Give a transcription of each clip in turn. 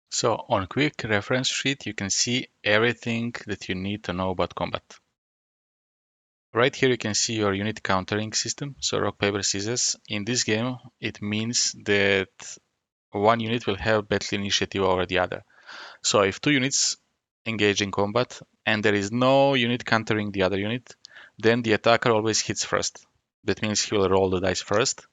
So on quick reference sheet, you can see everything that you need to know about combat. Right here, you can see your unit countering system. So rock, paper, scissors. In this game, it means that one unit will have battle initiative over the other. So if two units engage in combat and there is no unit countering the other unit, then the attacker always hits first. That means he will roll the dice first,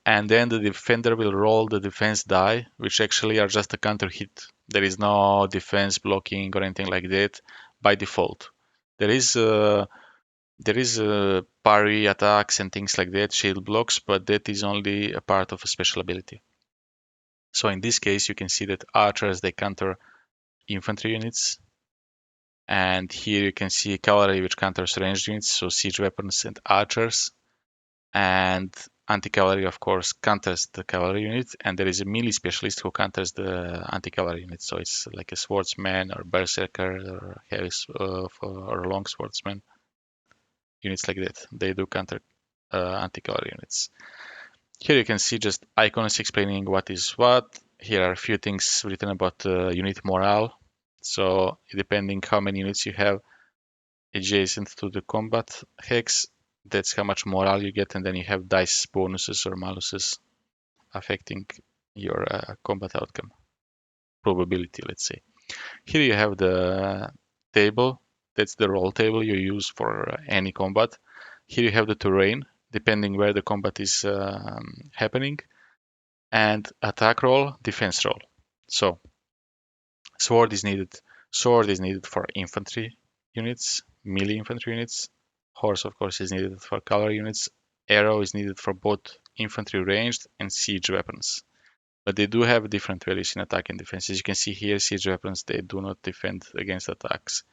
and then the defender will roll the defense die, which actually are just a counter hit. There is no defense blocking or anything like that by default. There is parry attacks and things like that, shield blocks, but that is only a part of a special ability. So in this case, you can see that archers, they counter infantry units. And here you can see cavalry, which counters ranged units, so siege weapons and archers. And anti-cavalry, of course, counters the cavalry unit. And there is a melee specialist who counters the anti-cavalry unit. So it's like a swordsman or berserker or heavy or long swordsman. Units like that. They do counter anti-cavalry units. Here you can see just icons explaining what is what. Here are a few things written about unit morale. So depending how many units you have adjacent to the combat hex, that's how much morale you get, and then you have dice bonuses or maluses affecting your combat outcome probability, let's say. Here you have the table. That's the roll table you use for any combat. Here you have the terrain, depending where the combat is happening, and attack roll, defense roll. So sword is needed. Sword is needed for infantry units, melee infantry units. Horse, of course, is needed for cavalry units. Arrow is needed for both infantry ranged and siege weapons. But they do have different values in attack and defense. As you can see here, siege weapons, they do not defend against attacks.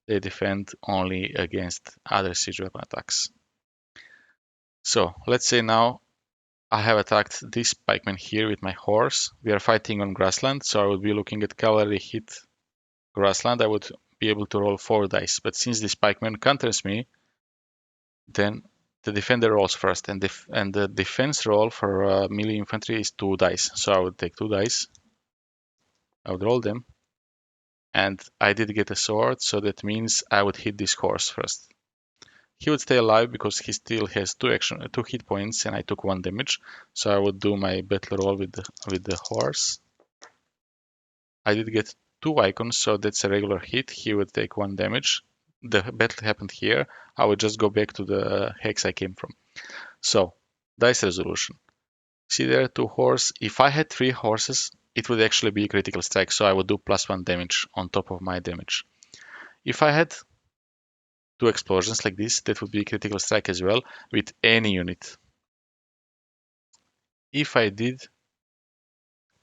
They defend only against other siege weapon attacks. So let's say now I have attacked this pikeman here with my horse. We are fighting on grassland, so I would be looking at cavalry hit grassland. I would be able to roll 4 dice. But since this pikeman counters me, then the defender rolls first, and the defense roll for melee infantry is 2 dice. So I would take 2 dice, I would roll them, and I did get a sword, so that means I would hit this horse first. He would stay alive because he still has 2 hit points, and I took 1 damage. So I would do my battle roll with the horse. I did get 2 icons, so that's a regular hit. He would take 1 damage. The battle happened here. I would just go back to the hex I came from. So, dice resolution. See there, 2 horse. If I had 3 horses, it would actually be a critical strike, so I would do +1 damage on top of my damage. If I had 2 explosions like this, that would be a critical strike as well with any unit. If I did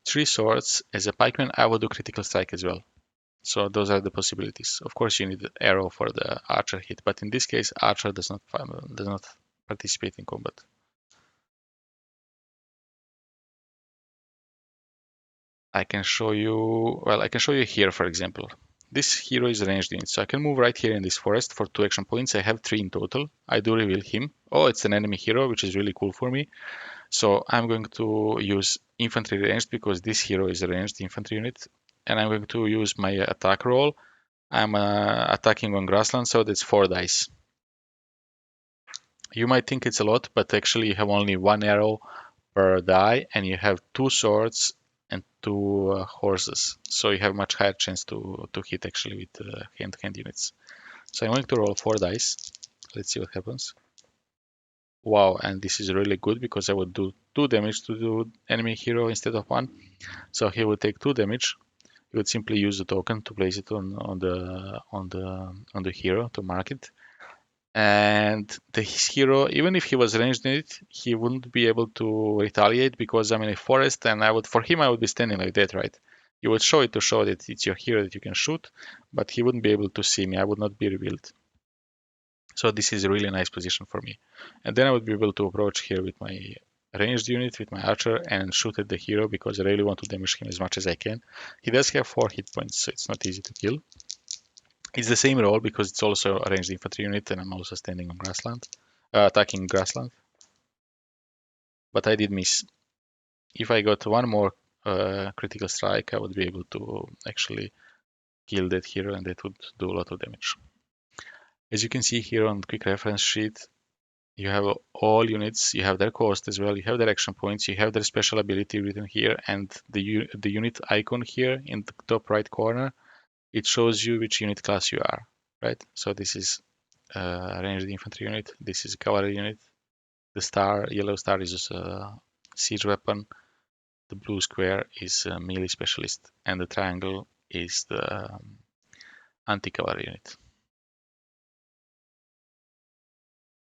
3 swords as a pikeman, I would do critical strike as well. So those are the possibilities. Of course, you need arrow for the archer hit, but in this case, archer does not participate in combat. I can show you. Well, I can show you here, for example. This hero is a ranged unit, so I can move right here in this forest for 2 action points. I have 3 in total. I do reveal him. Oh, it's an enemy hero, which is really cool for me. So I'm going to use infantry ranged because this hero is a ranged infantry unit, and I'm going to use my attack roll. I'm attacking on grassland, so that's 4 dice. You might think it's a lot, but actually you have only 1 arrow per die, and you have 2 swords and 2 horses. So you have much higher chance to hit actually with hand-to-hand units. So I'm going to roll 4 dice. Let's see what happens. Wow, and this is really good because I would do 2 damage to the enemy hero instead of 1. So he would take 2 damage. You would simply use the token to place it on the hero to mark it. And his hero, even if he was ranged in it, he wouldn't be able to retaliate because I'm in a forest, and I would be standing like that, right? You would show it to show that it's your hero that you can shoot, but he wouldn't be able to see me. I would not be revealed. So this is a really nice position for me. And then I would be able to approach here with my ranged unit, with my archer, and shoot at the hero because I really want to damage him as much as I can. He does have 4 hit points, so it's not easy to kill. It's the same role because it's also a ranged infantry unit, and I'm also standing on grassland, attacking grassland. But I did miss. If I got one more critical strike, I would be able to actually kill that hero, and that would do a lot of damage. As you can see here on quick reference sheet, you have all units, you have their cost as well, you have their action points, you have their special ability written here, and the unit icon here in the top right corner, it shows you which unit class you are, right? So this is a ranged infantry unit, this is a cavalry unit, the yellow star is a siege weapon, the blue square is a melee specialist, and the triangle is the anti-cavalry unit.